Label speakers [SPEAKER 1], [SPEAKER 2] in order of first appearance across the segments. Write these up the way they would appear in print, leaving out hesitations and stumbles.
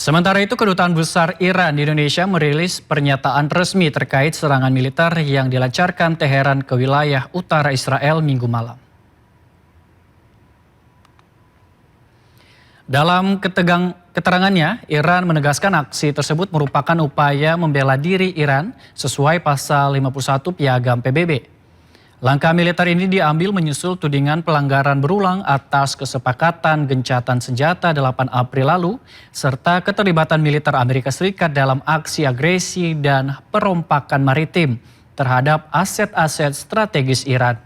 [SPEAKER 1] Sementara itu, Kedutaan Besar Iran di Indonesia merilis pernyataan resmi terkait serangan militer yang dilancarkan Teheran ke wilayah utara Israel Minggu malam. Dalam keterangannya, Iran menegaskan aksi tersebut merupakan upaya membela diri Iran sesuai pasal 51 Piagam PBB. Langkah militer ini diambil menyusul tudingan pelanggaran berulang atas kesepakatan gencatan senjata 8 April lalu, serta keterlibatan militer Amerika Serikat dalam aksi agresi dan perompakan maritim terhadap aset-aset strategis Iran.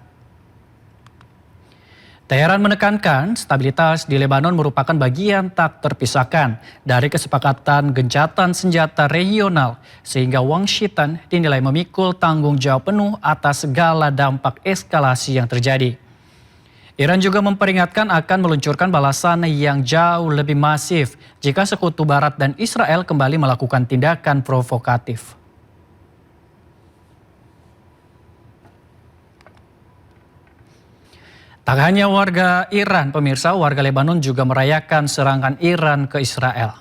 [SPEAKER 1] Teheran menekankan stabilitas di Lebanon merupakan bagian tak terpisahkan dari kesepakatan gencatan senjata regional, sehingga Washington dinilai memikul tanggung jawab penuh atas segala dampak eskalasi yang terjadi. Iran juga memperingatkan akan meluncurkan balasan yang jauh lebih masif jika Sekutu Barat dan Israel kembali melakukan tindakan provokatif. Tak hanya warga Iran, pemirsa, warga Lebanon juga merayakan serangan Iran ke Israel.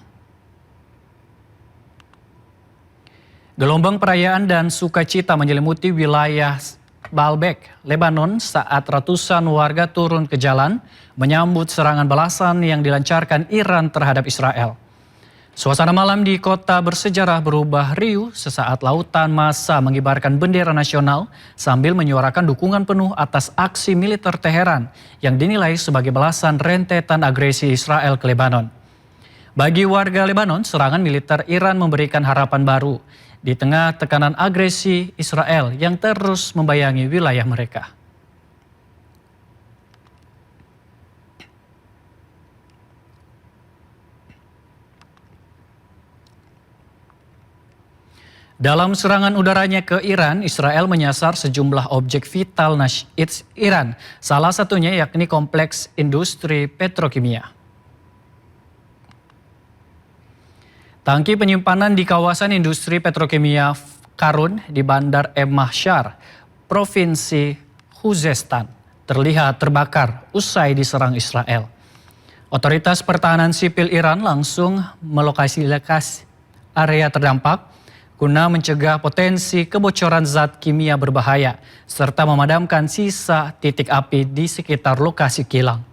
[SPEAKER 1] Gelombang perayaan dan sukacita menyelimuti wilayah Baalbek, Lebanon saat ratusan warga turun ke jalan menyambut serangan balasan yang dilancarkan Iran terhadap Israel. Suasana malam di kota bersejarah berubah riuh sesaat lautan massa mengibarkan bendera nasional sambil menyuarakan dukungan penuh atas aksi militer Teheran yang dinilai sebagai balasan rentetan agresi Israel ke Lebanon. Bagi warga Lebanon, serangan militer Iran memberikan harapan baru di tengah tekanan agresi Israel yang terus membayangi wilayah mereka. Dalam serangan udaranya ke Iran, Israel menyasar sejumlah objek vital Iran, salah satunya yakni kompleks industri petrokimia. Tangki penyimpanan di kawasan industri petrokimia Karun di Bandar Shar, Provinsi Khuzestan, terlihat terbakar usai diserang Israel. Otoritas pertahanan sipil Iran langsung melokasi area terdampak guna mencegah potensi kebocoran zat kimia berbahaya serta memadamkan sisa titik api di sekitar lokasi kilang.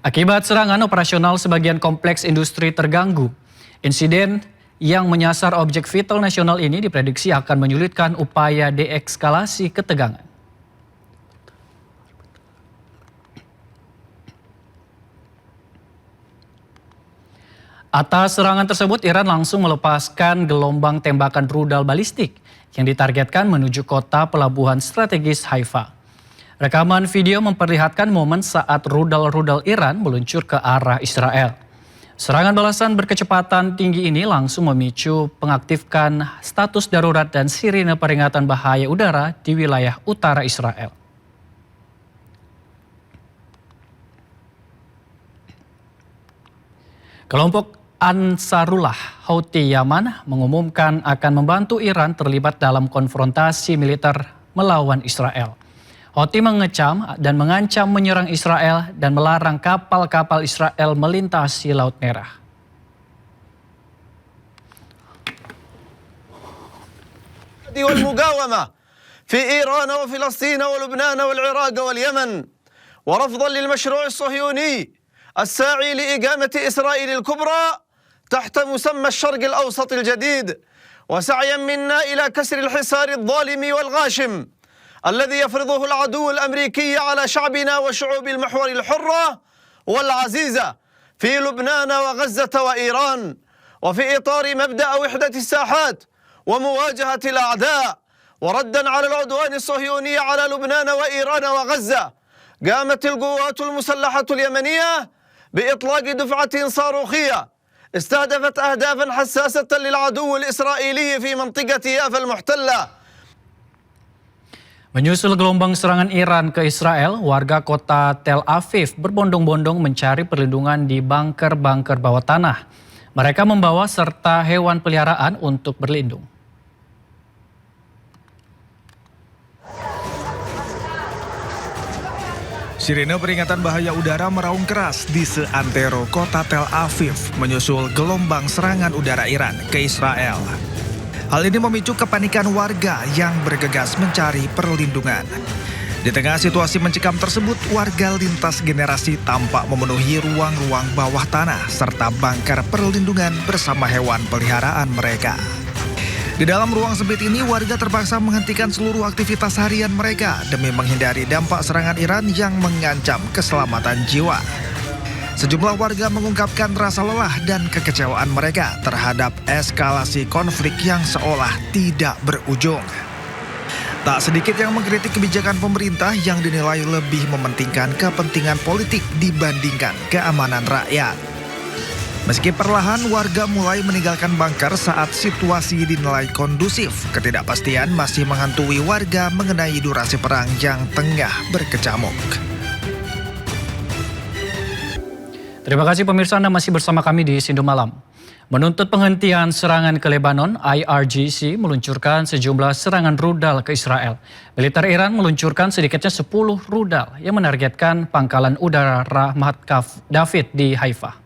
[SPEAKER 1] Akibat serangan, operasional sebagian kompleks industri terganggu. Insiden yang menyasar objek vital nasional ini diprediksi akan menyulitkan upaya deeskalasi ketegangan. Atas serangan tersebut, Iran langsung melepaskan gelombang tembakan rudal balistik yang ditargetkan menuju kota pelabuhan strategis Haifa. Rekaman video memperlihatkan momen saat rudal-rudal Iran meluncur ke arah Israel. Serangan balasan berkecepatan tinggi ini langsung memicu pengaktifkan status darurat dan sirine peringatan bahaya udara di wilayah utara Israel. Kelompok Ansarullah Houthi Yaman mengumumkan akan membantu Iran terlibat dalam konfrontasi militer melawan Israel. Houthi mengecam dan mengancam menyerang Israel dan melarang kapal-kapal Israel melintasi Laut Merah.
[SPEAKER 2] والمقاومة في إيران وفلسطين ولبنان والعراق واليمن ورفضا للمشروع الصهيوني الساعي لإقامة إسرائيل الكبرى تحت مسمى الشرق الأوسط الجديد، وسعيا منا إلى كسر الحصار الظالم والغاشم الذي يفرضه العدو الأمريكي على شعبنا وشعوب المحور الحرة والعزيزة في لبنان وغزة وإيران، وفي إطار مبدأ وحدة الساحات ومواجهة الأعداء وردا على العدوان الصهيوني على لبنان وإيران وغزة، قامت القوات المسلحة اليمنية بإطلاق دفعة صاروخية استهدفت أهدافا حساسة للعدو الإسرائيلي في منطقة يافا المحتلة.
[SPEAKER 1] Menyusul gelombang serangan Iran ke Israel, warga kota Tel Aviv berbondong-bondong mencari perlindungan di bunker-bunker bawah tanah. Mereka membawa serta hewan peliharaan untuk berlindung.
[SPEAKER 3] Sirine peringatan bahaya udara meraung keras di seantero kota Tel Aviv menyusul gelombang serangan udara Iran ke Israel. Hal ini memicu kepanikan warga yang bergegas mencari perlindungan. Di tengah situasi mencekam tersebut, warga lintas generasi tampak memenuhi ruang-ruang bawah tanah serta bangker perlindungan bersama hewan peliharaan mereka. Di dalam ruang sempit ini, warga terpaksa menghentikan seluruh aktivitas harian mereka demi menghindari dampak serangan Iran yang mengancam keselamatan jiwa. Sejumlah warga mengungkapkan rasa lelah dan kekecewaan mereka terhadap eskalasi konflik yang seolah tidak berujung. Tak sedikit yang mengkritik kebijakan pemerintah yang dinilai lebih mementingkan kepentingan politik dibandingkan keamanan rakyat. Meski perlahan warga mulai meninggalkan bangker saat situasi dinilai kondusif, ketidakpastian masih menghantui warga mengenai durasi perang yang tengah berkecamuk.
[SPEAKER 1] Terima kasih pemirsa, Anda masih bersama kami di Sindu Malam. Menuntut penghentian serangan ke Lebanon, IRGC meluncurkan sejumlah serangan rudal ke Israel. Militer Iran meluncurkan sedikitnya 10 rudal yang menargetkan pangkalan udara Rahmat David di Haifa.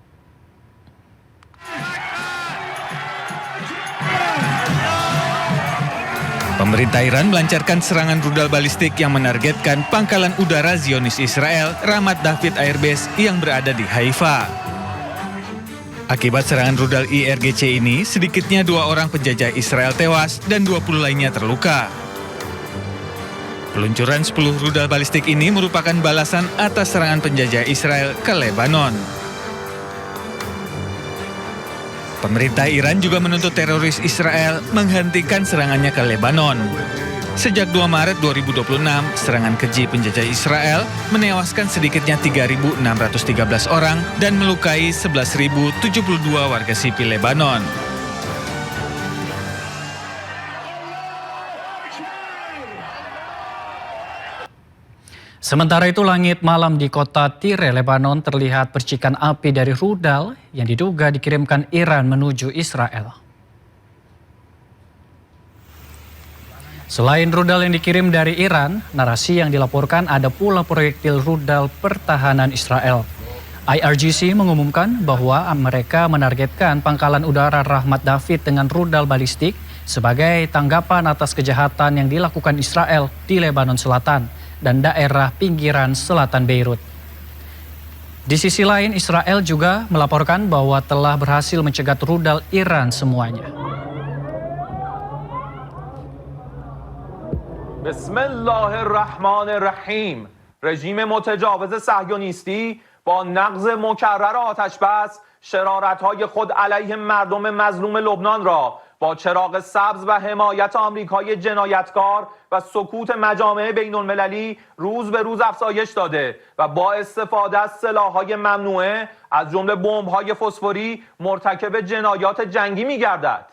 [SPEAKER 4] Pemerintah Iran melancarkan serangan rudal balistik yang menargetkan pangkalan udara Zionis Israel, Ramat David Air Base yang berada di Haifa. Akibat serangan rudal IRGC ini, sedikitnya 2 orang penjajah Israel tewas dan 20 lainnya terluka. Peluncuran 10 rudal balistik ini merupakan balasan atas serangan penjajah Israel ke Lebanon. Pemerintah Iran juga menuntut teroris Israel menghentikan serangannya ke Lebanon. Sejak 2 Maret 2026, serangan keji penjajah Israel menewaskan sedikitnya 3.613 orang dan melukai 11.072 warga sipil Lebanon.
[SPEAKER 1] Sementara itu, langit malam di kota Tire, Lebanon terlihat percikan api dari rudal yang diduga dikirimkan Iran menuju Israel. Selain rudal yang dikirim dari Iran, narasi yang dilaporkan ada pula proyektil rudal pertahanan Israel. IRGC mengumumkan bahwa mereka menargetkan pangkalan udara Rahmat David dengan rudal balistik sebagai tanggapan atas kejahatan yang dilakukan Israel di Lebanon Selatan dan daerah pinggiran selatan Beirut. Di sisi lain, Israel juga melaporkan bahwa telah berhasil mencegat rudal Iran semuanya.
[SPEAKER 5] Bismillahirrahmanirrahim. رژیم متجاوز صهیونیستی با نقض مکرر آتش بس شرارت‌های خود علیه مردم مظلوم لبنان را با چراغ سبز و حمایت آمریکای جنایتکار و سکوت مجامع بین‌المللی روز به روز افزایش داده و با استفاده از سلاح‌های ممنوعه از جمله بمب‌های فسفوری مرتکب جنایات جنگی می‌گردد.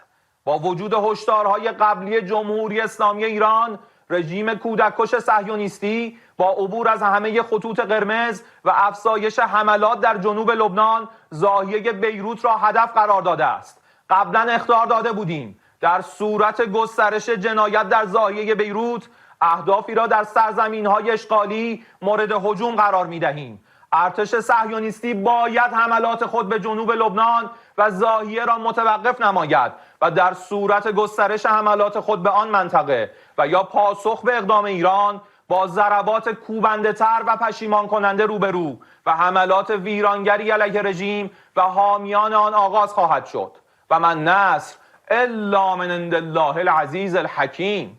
[SPEAKER 5] با وجود هشدارهای قبلی جمهوری اسلامی ایران، رژیم کودککش صهیونیستی با عبور از همه خطوط قرمز و افزایش حملات در جنوب لبنان زاویه بیروت را هدف قرار داده است. قبلا اخطار داده بودیم در صورت گسترش جنایت در زاویه بیروت اهدافی را در سرزمین‌های اشغالی مورد هجوم قرار می‌دهیم. ارتش صهیونیستی باید حملات خود به جنوب لبنان و زاهیه را متوقف نماید و در صورت گسترش حملات خود به آن منطقه و یا پاسخ به اقدام ایران با ضربات کوبنده‌تر و پشیمان کننده روبرو و حملات ویرانگری علیه رژیم و حامیان آن آغاز خواهد شد و من نصر الا من عند الله العزیز الحکیم.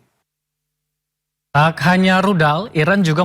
[SPEAKER 1] Tak hanya rudal, Iran juga